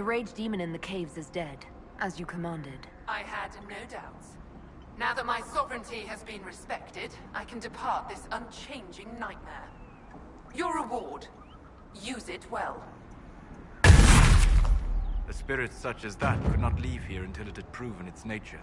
The rage demon in the caves is dead, as you commanded. I had no doubts. Now that my sovereignty has been respected, I can depart this unchanging nightmare. Your reward. Use it well. A spirit such as that could not leave here until it had proven its nature.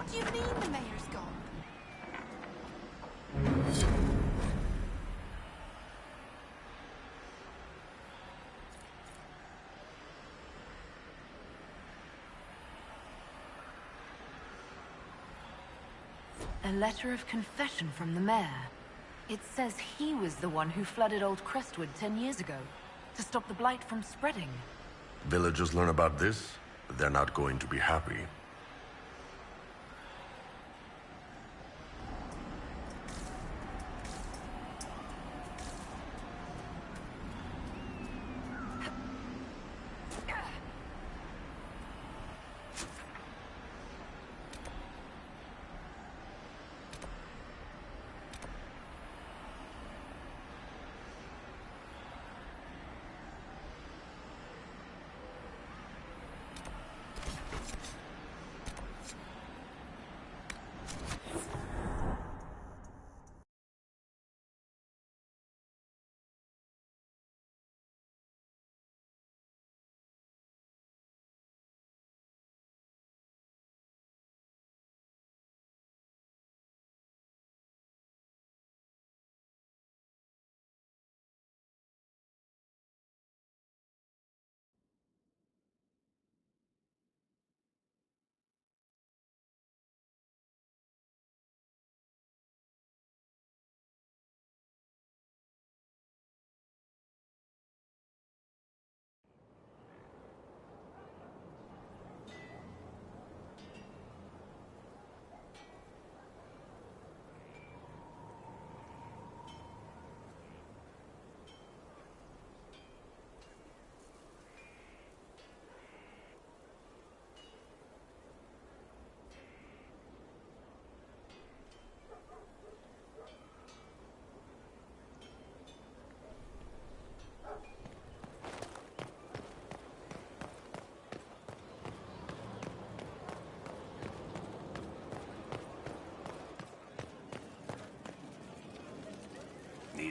What do you mean the mayor's gone? A letter of confession from the mayor. It says he was the one who flooded Old Crestwood 10 years ago, to stop the blight from spreading. Villagers learn about this, they're not going to be happy.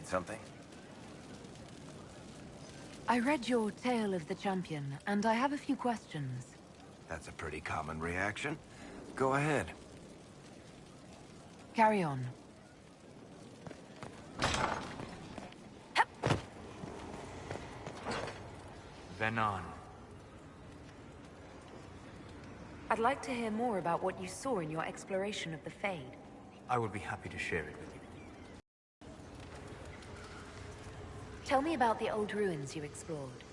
Need something? I read your Tale of the Champion, and I have a few questions. That's a pretty common reaction. Go ahead. Carry on. Venan. I'd like to hear more about what you saw in your exploration of the Fade. I will be happy to share it with you. Tell me about the old ruins you explored.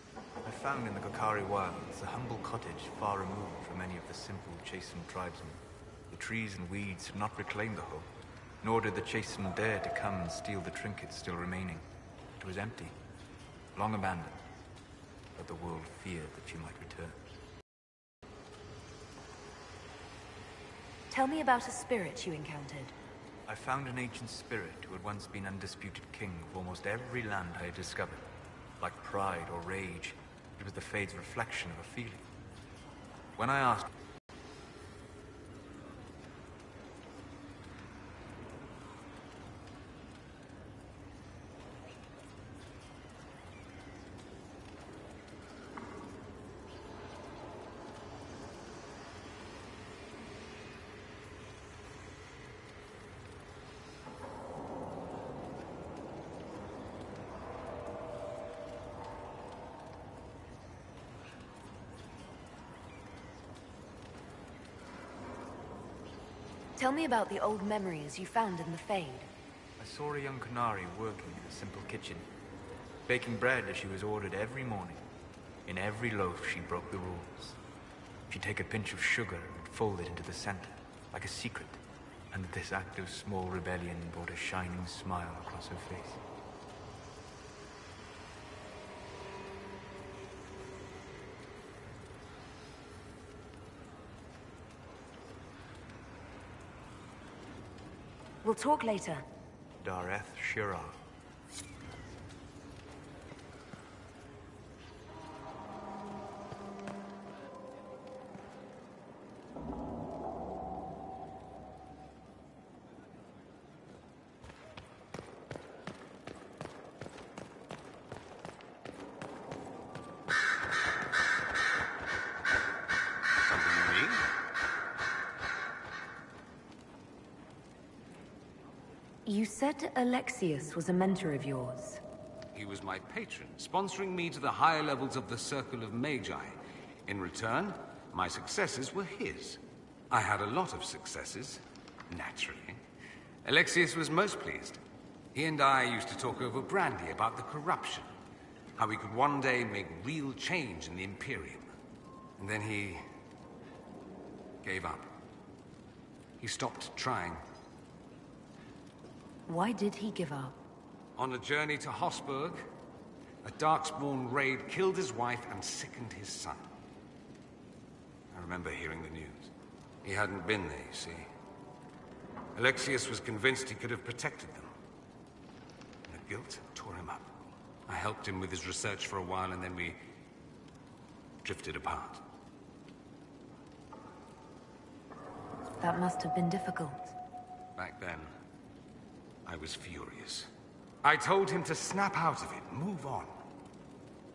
I found in the Kokari wilds a humble cottage far removed from any of the simple, chastened tribesmen. The trees and weeds had not reclaimed the home, nor did the chastened dare to come and steal the trinkets still remaining. It was empty, long abandoned, but the world feared that you might return. Tell me about a spirit you encountered. I found an ancient spirit who had once been undisputed king of almost every land I had discovered. Like pride or rage, it was the Fade's reflection of a feeling. When I asked, Tell me about the old memories you found in the Fade. I saw a young Qunari working in a simple kitchen, baking bread as she was ordered every morning. In every loaf, she broke the rules. She'd take a pinch of sugar and fold it into the center, like a secret, and this act of small rebellion brought a shining smile across her face. We'll talk later. Dareth Shirar. You said Alexius was a mentor of yours. He was my patron, sponsoring me to the higher levels of the Circle of Magi. In return, my successes were his. I had a lot of successes, naturally. Alexius was most pleased. He and I used to talk over brandy about the corruption, how we could one day make real change in the Imperium. And then he gave up. He stopped trying. Why did he give up? On a journey to Hosburg, a Darkspawn raid killed his wife and sickened his son. I remember hearing the news. He hadn't been there, you see. Alexius was convinced he could have protected them. And the guilt tore him up. I helped him with his research for a while, and then we drifted apart. That must have been difficult. Back then, I was furious. I told him to snap out of it, move on.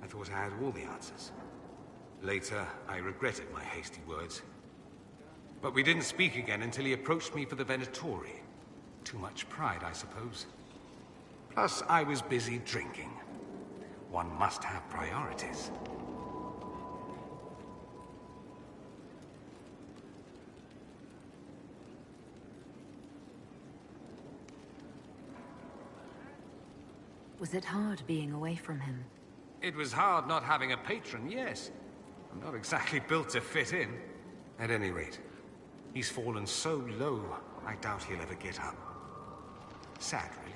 I thought I had all the answers. Later, I regretted my hasty words. But we didn't speak again until he approached me for the Venatori. Too much pride, I suppose. Plus, I was busy drinking. One must have priorities. Was it hard being away from him? It was hard not having a patron, yes. I'm not exactly built to fit in. At any rate, he's fallen so low, I doubt he'll ever get up. Sad, really.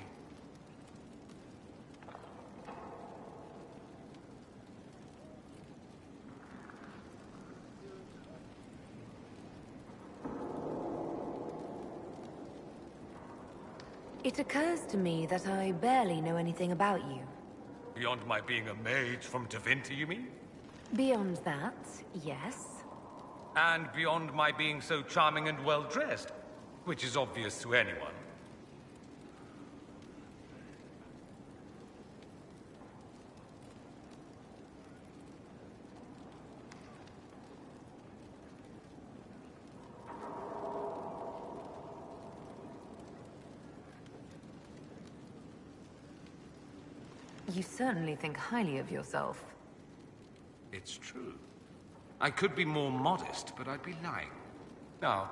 It occurs to me that I barely know anything about you. Beyond my being a mage from Tevinter, you mean? Beyond that, yes. And beyond my being so charming and well-dressed, which is obvious to anyone. You certainly think highly of yourself. It's true. I could be more modest, but I'd be lying. Now,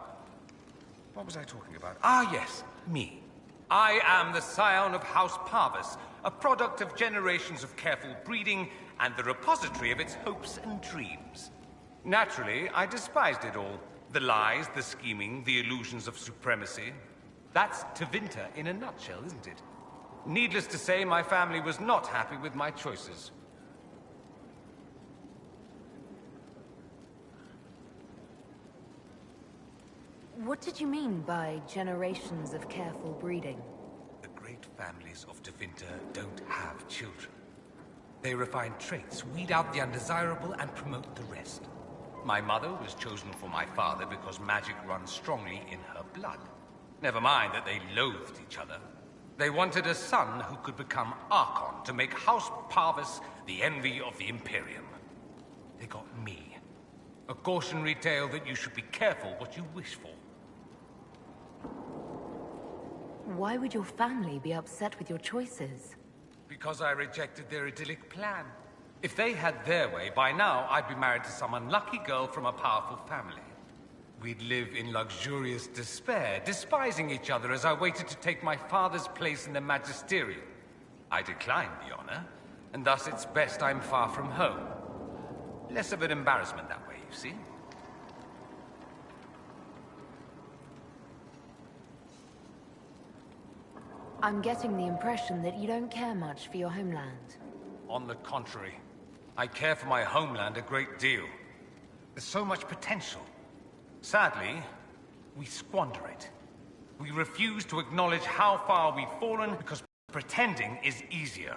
what was I talking about? Ah, yes, me. I am the scion of House Parvis, a product of generations of careful breeding and the repository of its hopes and dreams. Naturally, I despised it all. The lies, the scheming, the illusions of supremacy. That's Tevinter in a nutshell, isn't it? Needless to say, my family was not happy with my choices. What did you mean by generations of careful breeding? The great families of Tevinter don't have children. They refine traits, weed out the undesirable, and promote the rest. My mother was chosen for my father because magic runs strongly in her blood. Never mind that they loathed each other. They wanted a son who could become Archon to make House Parvis the envy of the Imperium. They got me. A cautionary tale that you should be careful what you wish for. Why would your family be upset with your choices? Because I rejected their idyllic plan. If they had their way, by now I'd be married to some unlucky girl from a powerful family. We'd live in luxurious despair, despising each other as I waited to take my father's place in the magisterium. I declined the honor, and thus it's best I'm far from home. Less of an embarrassment that way, you see? I'm getting the impression that you don't care much for your homeland. On the contrary, I care for my homeland a great deal. There's so much potential. Sadly, we squander it. We refuse to acknowledge how far we've fallen because pretending is easier.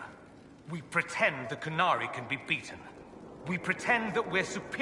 We pretend the Qunari can be beaten. We pretend that we're superior.